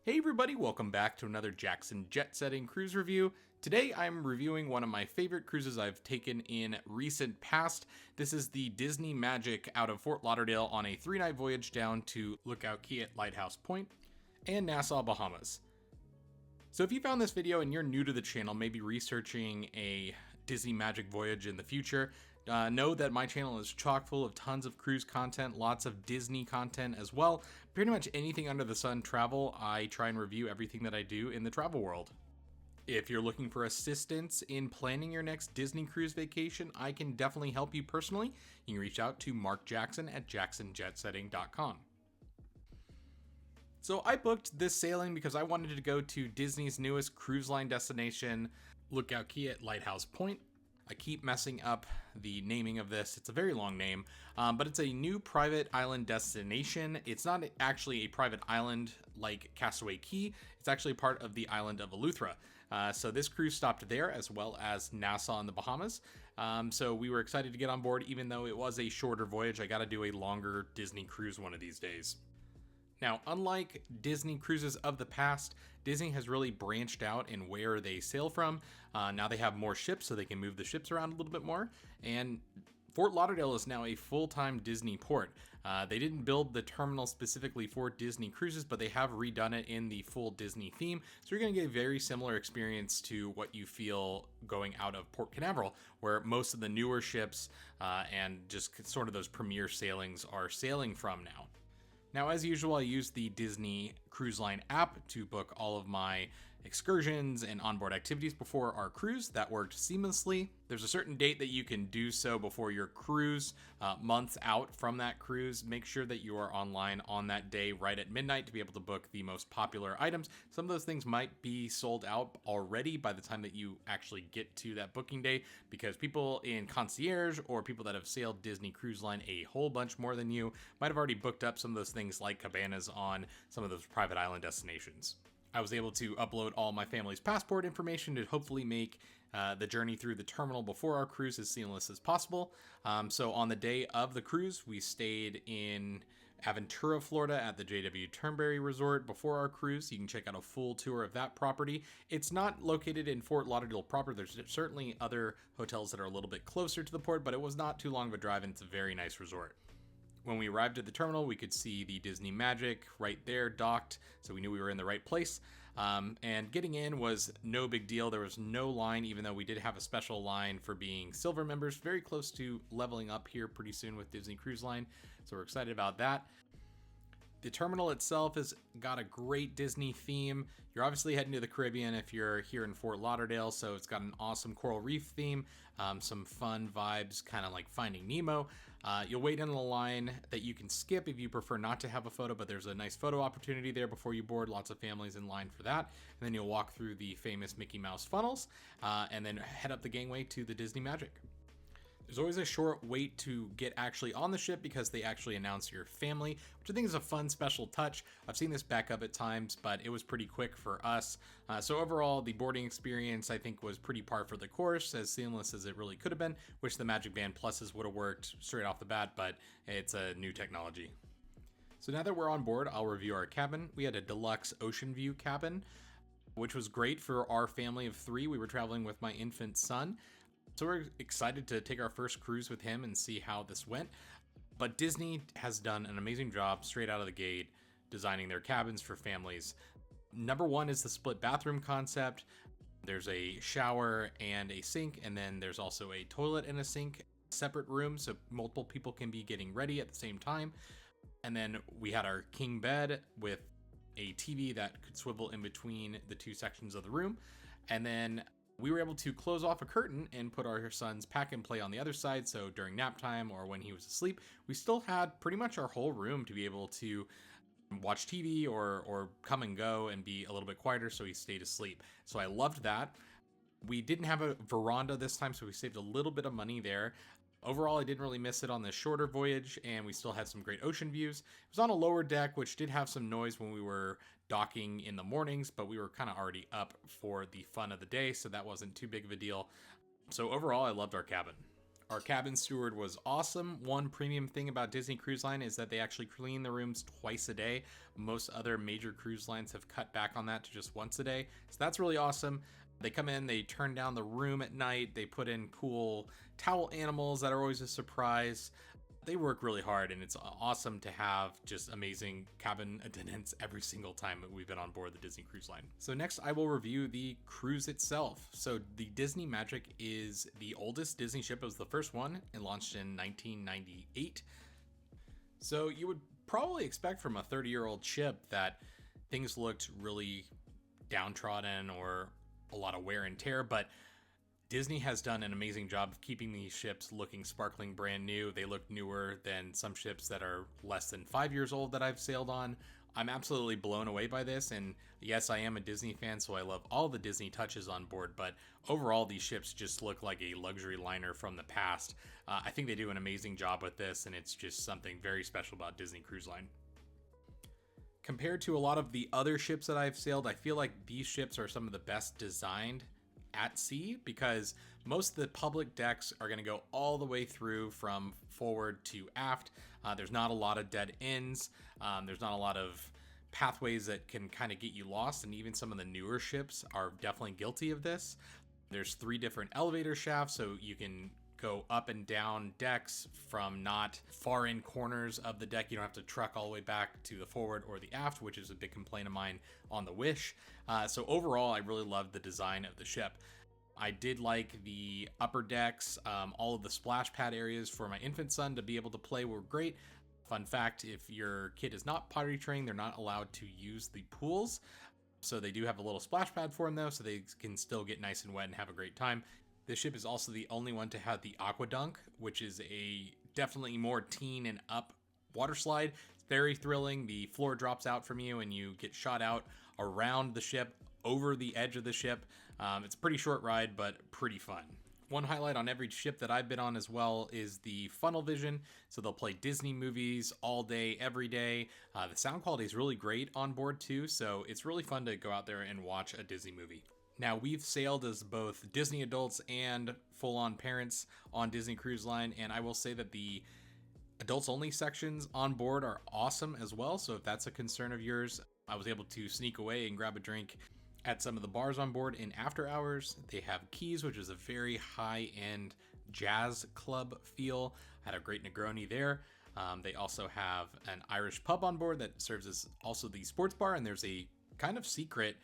Hey everybody, welcome back to another Jackson Jet Setting cruise review. Today I'm reviewing one of my favorite cruises I've taken in recent past. This is the Disney Magic out of Fort Lauderdale on a 3-night voyage down to Lookout Key at Lighthouse Point and Nassau, Bahamas. So if you found this video and you're new to the channel, maybe researching a Disney Magic voyage in the future, know that my channel is chock full of tons of cruise content, lots of Disney content as well. Pretty much anything under the sun travel, I try and review everything that I do in the travel world. If you're looking for assistance in planning your next Disney cruise vacation, I can definitely help you personally. You can reach out to Mark Jackson at jacksonjetsetting.com. So I booked this sailing because I wanted to go to Disney's newest cruise line destination, Lookout Key at Lighthouse Point. I keep messing up the naming of this. It's a very long name, but it's a new private island destination. It's not actually a private island like Castaway Cay. It's actually part of the island of Eleuthera. So this cruise stopped there as well as Nassau in the Bahamas. So we were excited to get on board, even though it was a shorter voyage. I got to do a longer Disney cruise one of these days. Now, unlike Disney cruises of the past, Disney has really branched out in where they sail from. Now they have more ships, so they can move the ships around a little bit more. And Fort Lauderdale is now a full-time Disney port. They didn't build the terminal specifically for Disney cruises, but they have redone it in the full Disney theme. So you're going to get a very similar experience to what you feel going out of Port Canaveral, where most of the newer ships and just sort of those premier sailings are sailing from now. Now, as usual, I use the Disney Cruise Line app to book all of my excursions and onboard activities before our cruise. That worked seamlessly. There's a certain date that you can do so before your cruise, months out from that cruise. Make sure that you are online on that day right at midnight to be able to book the most popular items. Some of those things might be sold out already by the time that you actually get to that booking day, because people in concierge or people that have sailed Disney Cruise Line a whole bunch more than you might have already booked up some of those things like cabanas on some of those private island destinations. I was able to upload all my family's passport information to hopefully make the journey through the terminal before our cruise as seamless as possible. So on the day of the cruise, we stayed in Aventura, Florida at the JW Turnberry Resort before our cruise. You can check out a full tour of that property. It's not located in Fort Lauderdale proper. There's certainly other hotels that are a little bit closer to the port, but it was not too long of a drive, and it's a very nice resort. When we arrived at the terminal, we could see the Disney Magic right there docked, so we knew we were in the right place. And getting in was no big deal. There was no line, even though we did have a special line for being silver members, very close to leveling up here pretty soon with Disney Cruise Line, so we're excited about that. The terminal itself has got a great Disney theme. You're obviously heading to the Caribbean if you're here in Fort Lauderdale, so it's got an awesome coral reef theme, some fun vibes, kind of like Finding Nemo. You'll wait in a line that you can skip if you prefer not to have a photo, but there's a nice photo opportunity there before you board. Lots of families in line for that. And then you'll walk through the famous Mickey Mouse funnels, and then head up the gangway to the Disney Magic. There's always a short wait to get actually on the ship because they actually announce your family, which I think is a fun special touch. I've seen this back up at times, but it was pretty quick for us. So overall, the boarding experience I think was pretty par for the course, as seamless as it really could have been. Wish the Magic Band Pluses would have worked straight off the bat, but it's a new technology. So now that we're on board, I'll review our cabin. We had a Deluxe Oceanview cabin, which was great for our family of 3. We were traveling with my infant son. So we're excited to take our first cruise with him and see how this went. But Disney has done an amazing job straight out of the gate designing their cabins for families. Number one is the split bathroom concept. There's a shower and a sink, and then there's also a toilet and a sink, separate rooms, so multiple people can be getting ready at the same time. And then we had our king bed with a TV that could swivel in between the 2 sections of the room. And then we were able to close off a curtain and put our son's pack and play on the other side, so during nap time or when he was asleep, we still had pretty much our whole room to be able to watch TV or come and go and be a little bit quieter, so he stayed asleep. So I loved that. We didn't have a veranda this time, so we saved a little bit of money there. Overall, I didn't really miss it on this shorter voyage, and we still had some great ocean views. It was on a lower deck, which did have some noise when we were docking in the mornings, but we were kind of already up for the fun of the day, so that wasn't too big of a deal. So overall, I loved our cabin. Our cabin steward was awesome. One premium thing about Disney Cruise Line is that they actually clean the rooms twice a day. Most other major cruise lines have cut back on that to just once a day. So that's really awesome. They come in, they turn down the room at night, they put in cool towel animals that are always a surprise. They work really hard, and it's awesome to have just amazing cabin attendants every single time that we've been on board the Disney Cruise Line. So next I will review the cruise itself. So the Disney Magic is the oldest Disney ship. It was the first one. It launched in 1998. So you would probably expect from a 30-year-old ship that things looked really downtrodden or a lot of wear and tear, but Disney has done an amazing job of keeping these ships looking sparkling brand new. They look newer than some ships that are less than 5 years old that I've sailed on. I'm absolutely blown away by this, and yes, I am a Disney fan, so I love all the Disney touches on board, but overall these ships just look like a luxury liner from the past. I think they do an amazing job with this, and it's just something very special about Disney Cruise Line. Compared to a lot of the other ships that I've sailed, I feel like these ships are some of the best designed at sea, because most of the public decks are going to go all the way through from forward to aft. There's not a lot of dead ends. There's not a lot of pathways that can kind of get you lost, and even some of the newer ships are definitely guilty of this. There's 3 different elevator shafts, so you can go up and down decks from not far in corners of the deck. You don't have to truck all the way back to the forward or the aft, which is a big complaint of mine on the Wish. So overall, I really loved the design of the ship. I did like the upper decks. All of the splash pad areas for my infant son to be able to play were great. Fun fact, if your kid is not potty trained, they're not allowed to use the pools. So they do have a little splash pad for them though, so they can still get nice and wet and have a great time. This ship is also the only one to have the Aqua Dunk, which is a definitely more teen and up water slide. It's very thrilling. The floor drops out from you and you get shot out around the ship, over the edge of the ship. It's a pretty short ride, but pretty fun. One highlight on every ship that I've been on as well is the funnel vision. So they'll play Disney movies all day, every day. The sound quality is really great on board too, so it's really fun to go out there and watch a Disney movie. Now, we've sailed as both Disney adults and full-on parents on Disney Cruise Line, and I will say that the adults-only sections on board are awesome as well, so if that's a concern of yours, I was able to sneak away and grab a drink at some of the bars on board in after hours. They have Keys, which is a very high-end jazz club feel. I had a great Negroni there. They also have an Irish pub on board that serves as also the sports bar, and there's a kind of secret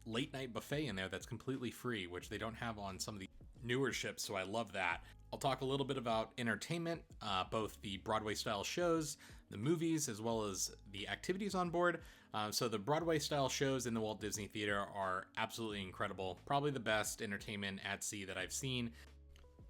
late night buffet in there that's completely free, which they don't have on some of the newer ships, so I love that. I'll talk a little bit about entertainment, both the Broadway style shows, the movies, as well as the activities on board. So the Broadway style shows in the Walt Disney Theater are absolutely incredible, probably the best entertainment at sea that I've seen.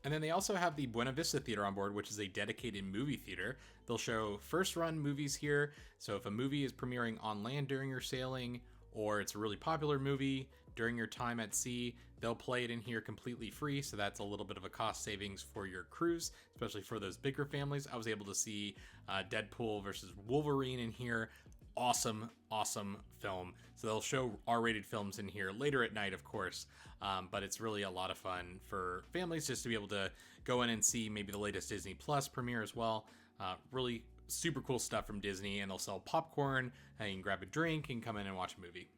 And then they also have the Buena Vista Theater on board, which is a dedicated movie theater. They'll show first run movies here, so if a movie is premiering on land during your sailing, or it's a really popular movie during your time at sea, they'll play it in here completely free, so that's a little bit of a cost savings for your cruise, especially for those bigger families. I was able to see Deadpool versus Wolverine in here. Awesome film. So they'll show R-rated films in here later at night, of course, but it's really a lot of fun for families just to be able to go in and see maybe the latest Disney Plus premiere as well. Really super cool stuff from Disney, and they'll sell popcorn, and you can grab a drink and come in and watch a movie.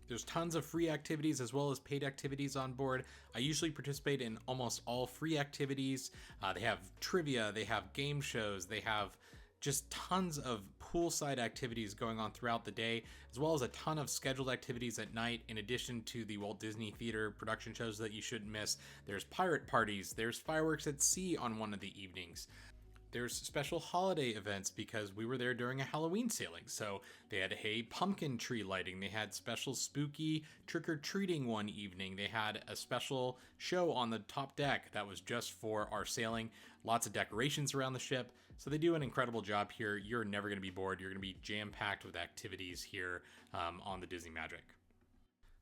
There's tons of free activities as well as paid activities on board. I usually participate in almost all free activities. They have trivia, they have game shows, they have just tons of poolside activities going on throughout the day, as well as a ton of scheduled activities at night, in addition to the Walt Disney Theater production shows that you shouldn't miss. There's pirate parties, there's fireworks at sea on one of the evenings. There's special holiday events because we were there during a Halloween sailing. So they had a pumpkin tree lighting. They had special spooky trick-or-treating one evening. They had a special show on the top deck that was just for our sailing. Lots of decorations around the ship. So they do an incredible job here. You're never going to be bored. You're going to be jam-packed with activities here on the Disney Magic.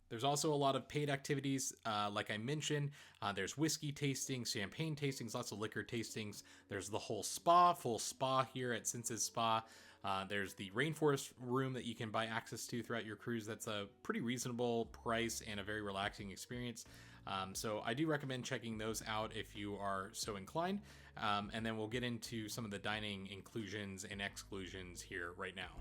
There's also a lot of paid activities, like I mentioned. There's whiskey tastings, champagne tastings, lots of liquor tastings. There's the whole spa, full spa here at Senses Spa. There's the rainforest room that you can buy access to throughout your cruise. That's a pretty reasonable price and a very relaxing experience. So I do recommend checking those out if you are so inclined. And then we'll get into some of the dining inclusions and exclusions here right now.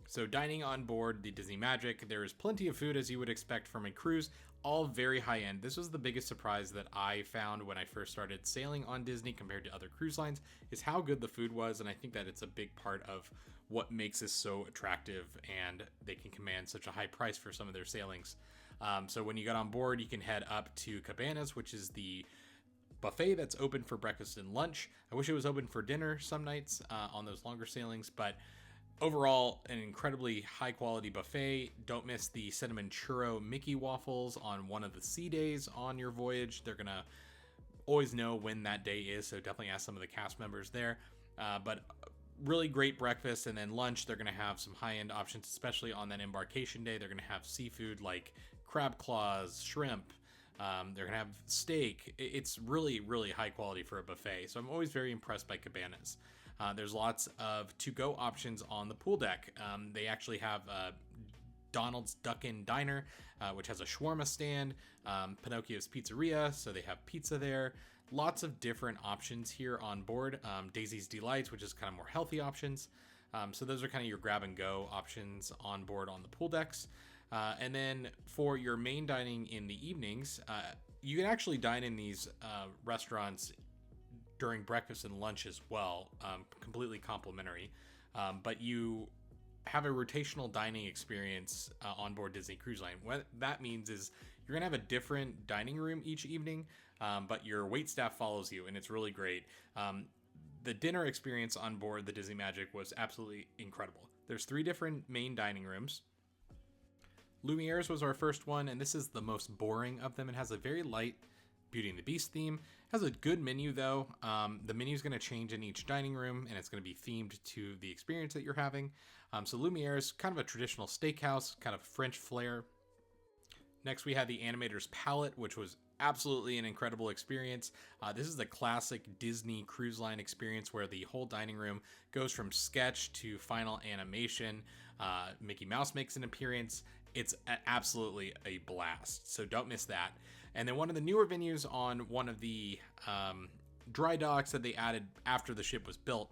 So dining on board the Disney Magic, there is plenty of food as you would expect from a cruise, all very high end. This was the biggest surprise that I found when I first started sailing on Disney compared to other cruise lines, is how good the food was, and I think that it's a big part of what makes this so attractive, and they can command such a high price for some of their sailings. So when you get on board, you can head up to Cabanas, which is the buffet that's open for breakfast and lunch. I wish it was open for dinner some nights on those longer sailings, but overall, an incredibly high quality buffet. Don't miss the cinnamon churro Mickey waffles on one of the sea days on your voyage. They're gonna always know when that day is, so definitely ask some of the cast members there. But really great breakfast, and then lunch, they're gonna have some high-end options, especially on that embarkation day. They're gonna have seafood like crab claws, shrimp. They're gonna have steak. It's really, really high quality for a buffet. So I'm always very impressed by Cabanas. There's lots of to-go options on the pool deck. They actually have Donald's Duck-In Diner, which has a shawarma stand, Pinocchio's Pizzeria, so they have pizza there. Lots of different options here on board. Daisy's Delights, which is kind of more healthy options. So those are kind of your grab-and-go options on board on the pool decks. And then for your main dining in the evenings, you can actually dine in these restaurants during breakfast and lunch as well, completely complimentary. But you have a rotational dining experience on board Disney Cruise Line. What that means is you're gonna have a different dining room each evening, but your wait staff follows you, and it's really great. The dinner experience on board the Disney Magic was absolutely incredible. There's 3 different main dining rooms. Lumiere's was our first one, and this is the most boring of them. It has a very light Beauty and the Beast theme. Has a good menu though. The menu is going to change in each dining room, and it's going to be themed to the experience that you're having. So Lumiere's kind of a traditional steakhouse, kind of French flair. Next we had the Animator's Palette, which was absolutely an incredible experience. This is the classic Disney Cruise Line experience where the whole dining room goes from sketch to final animation. Mickey Mouse makes an appearance. It's absolutely a blast, so don't miss that. And then one of the newer venues on one of the dry docks that they added after the ship was built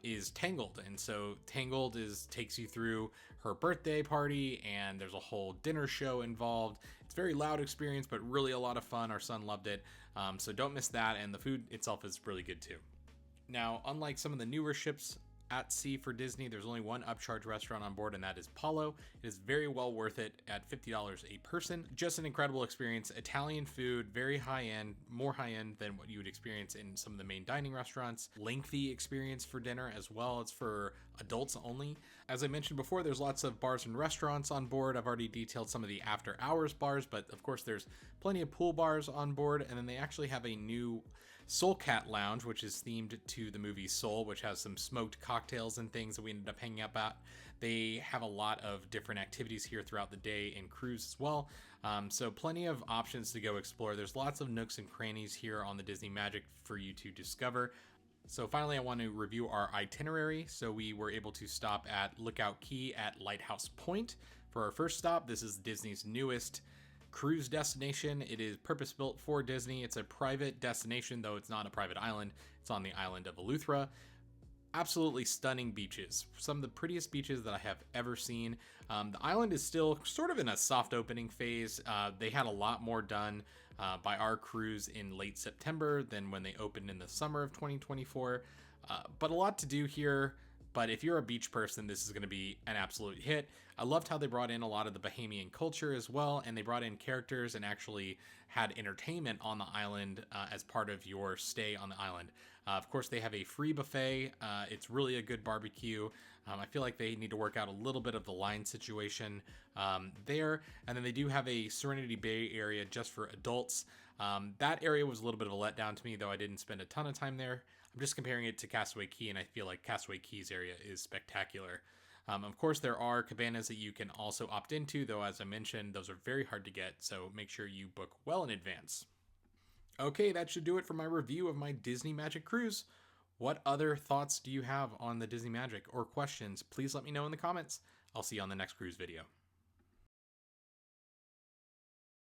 is Tangled. And so Tangled takes you through her birthday party, and there's a whole dinner show involved. It's a very loud experience, but really a lot of fun. Our son loved it. So don't miss that, and the food itself is really good too. Now, unlike some of the newer ships at sea for Disney, there's only one upcharge restaurant on board, and that is Palo. It is very well worth it at $50 a person. Just an incredible experience. Italian food, very high end, more high end than what you would experience in some of the main dining restaurants. Lengthy experience for dinner as well. It's for adults only. As I mentioned before, there's lots of bars and restaurants on board. I've already detailed some of the after hours bars, but of course there's plenty of pool bars on board, and then they actually have a new Soul Cat Lounge, which is themed to the movie Soul, which has some smoked cocktails and things that we ended up hanging up at. They have a lot of different activities here throughout the day and cruise as well. So plenty of options to go explore. There's lots of nooks and crannies here on the Disney Magic for you to discover. So finally, I want to review our itinerary. So we were able to stop at Lookout Key at Lighthouse Point for our first stop. This is Disney's newest cruise destination. It is purpose-built for Disney. It's a private destination, though it's not a private island. It's on the island of Eleuthera. Absolutely stunning beaches. Some of the prettiest beaches that I have ever seen. The island is still sort of in a soft opening phase. They had a lot more done by our cruise in late September than when they opened in the summer of 2024. But a lot to do here. But if you're a beach person, this is going to be an absolute hit. I loved how they brought in a lot of the Bahamian culture as well, and they brought in characters and actually had entertainment on the island as part of your stay on the island. Of course, they have a free buffet. It's really a good barbecue. I feel like they need to work out a little bit of the line situation there. And then they do have a Serenity Bay area just for adults. That area was a little bit of a letdown to me, though I didn't spend a ton of time there. I'm just comparing it to Castaway Cay, and I feel like Castaway Cay's area is spectacular. Of course, there are cabanas that you can also opt into, though, as I mentioned, those are very hard to get, so make sure you book well in advance. Okay, that should do it for my review of my Disney Magic cruise. What other thoughts do you have on the Disney Magic or questions? Please let me know in the comments. I'll see you on the next cruise video.